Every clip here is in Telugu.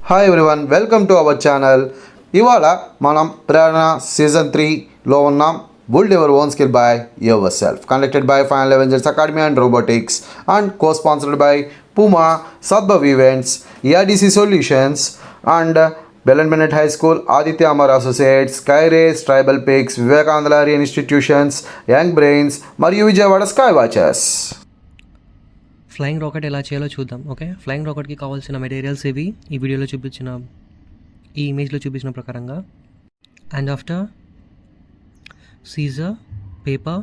Hi everyone, welcome to our channel. ఇవాళ మనం ప్రేరణ సీజన్ 3లో ఉన్నాం. Build your own skill by your self, conducted by final Avengers academy and robotics and co-sponsored by Puma, Sadbhav Events, ERDC Solutions and Bell and Bennett High School, Aditya Amar Associates, Skyrays, Tribal Peaks, Vivekananda Larian Institutions, Young Brains మరియు Vijayawada sky watches. Flying rocket ఎలా చేయాలో చూద్దాం. ఓకే, ఫ్లయింగ్ రాకెట్కి కావాల్సిన మెటీరియల్స్ ఇవి ఈ వీడియోలో చూపించిన, ఈ ఇమేజ్లో చూపించిన ప్రకారంగా. అండ్ ఆఫ్టర్ సీజర్, పేపర్,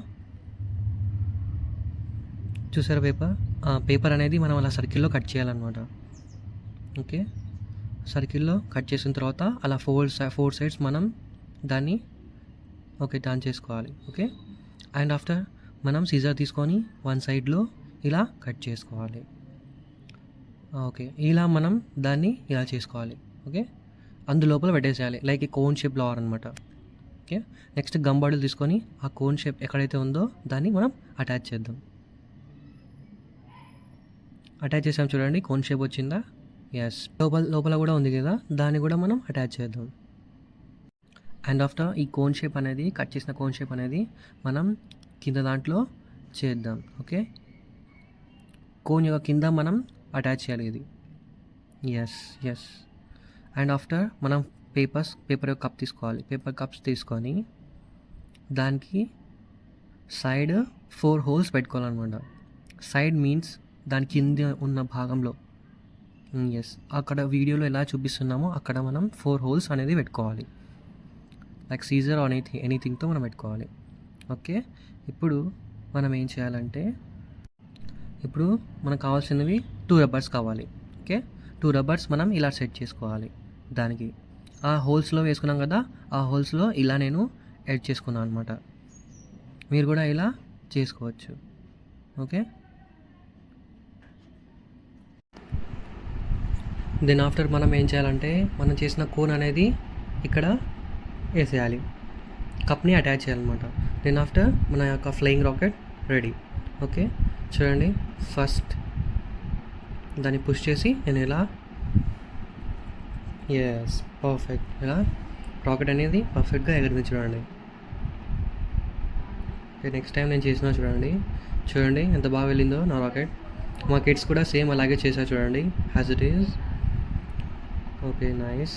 చూసారా పేపర్ అనేది మనం అలా సర్కిల్లో కట్ చేయాలన్నమాట. ఓకే, సర్కిల్లో కట్ చేసిన తర్వాత అలా ఫోర్ సైడ్స్ మనం దాన్ని టర్న్ చేసుకోవాలి. ఓకే, అండ్ ఆఫ్టర్ మనం సీజర్ తీసుకొని వన్ సైడ్లో ఇలా కట్ చేసుకోవాలి. ఓకే, ఇలా మనం దాన్ని ఇలా చేసుకోవాలి. ఓకే, అందులోపల పెట్టేసేయాలి, లైక్ ఈ కోన్ షేప్ ఫ్లవర్ అనమాట. ఓకే, నెక్స్ట్ గమ్ బాటిల్ తీసుకొని ఆ కోన్ షేప్ ఎక్కడైతే ఉందో దాన్ని మనం అటాచ్ చేద్దాం. అటాచ్ చేసాం చూడండి, కోన్ షేప్ వచ్చిందా? ఎస్, లోపల కూడా ఉంది కదా, దాన్ని కూడా మనం అటాచ్ చేద్దాం. అండ్ ఆఫ్టర్ ఈ కోన్ షేప్ అనేది, కట్ చేసిన కోన్ షేప్ అనేది మనం కింద దాంట్లో చేద్దాం. ఓకే, కోన్ యొక్క కింద మనం అటాచ్ చేయాలి ఇది. ఎస్. అండ్ ఆఫ్టర్ మనం పేపర్ యొక్క కప్ తీసుకోవాలి. పేపర్ కప్స్ తీసుకొని దానికి సైడ్ 4 హోల్స్ పెట్టుకోవాలన్నమాట. సైడ్ మీన్స్ దాని కింద ఉన్న భాగంలో. ఎస్, అక్కడ వీడియోలో ఎలా చూపిస్తున్నామో అక్కడ మనం 4 హోల్స్ అనేది పెట్టుకోవాలి. లైక్ సీజర్ ఆర్ ఎనీథింగ్తో మనం పెట్టుకోవాలి. ఓకే, ఇప్పుడు మనం ఏం చేయాలంటే, ఇప్పుడు మనకు కావాల్సినవి 2 రబ్బర్స్ కావాలి. ఓకే, 2 రబ్బర్స్ మనం ఇలా సెట్ చేసుకోవాలి. దానికి ఆ హోల్స్లో వేసుకున్నాం కదా, ఆ హోల్స్లో ఇలా నేను ఎడ్ చేసుకున్నాను అనమాట. మీరు కూడా ఇలా చేసుకోవచ్చు. ఓకే, దెన్ ఆఫ్టర్ మనం ఏం చేయాలంటే, మనం చేసిన కోన్ అనేది ఇక్కడ వేసేయాలి, కప్ని అటాచ్ చేయాలన్నమాట. దెన్ ఆఫ్టర్ మన యొక్క ఫ్లయింగ్ రాకెట్ రెడీ. ఓకే, చూడండి, ఫస్ట్ దాన్ని పుష్ చేసి నేను ఇలా, ఎస్ పర్ఫెక్ట్, ఇలా రాకెట్ అనేది పర్ఫెక్ట్గా ఎగిరింది చూడండి. ఓకే, నెక్స్ట్ టైం నేను చేసినా చూడండి ఎంత బాగా వెళ్ళిందో నా రాకెట్. మా కిడ్స్ కూడా సేమ్ అలాగే చేశారు చూడండి, as it is. Okay, nice.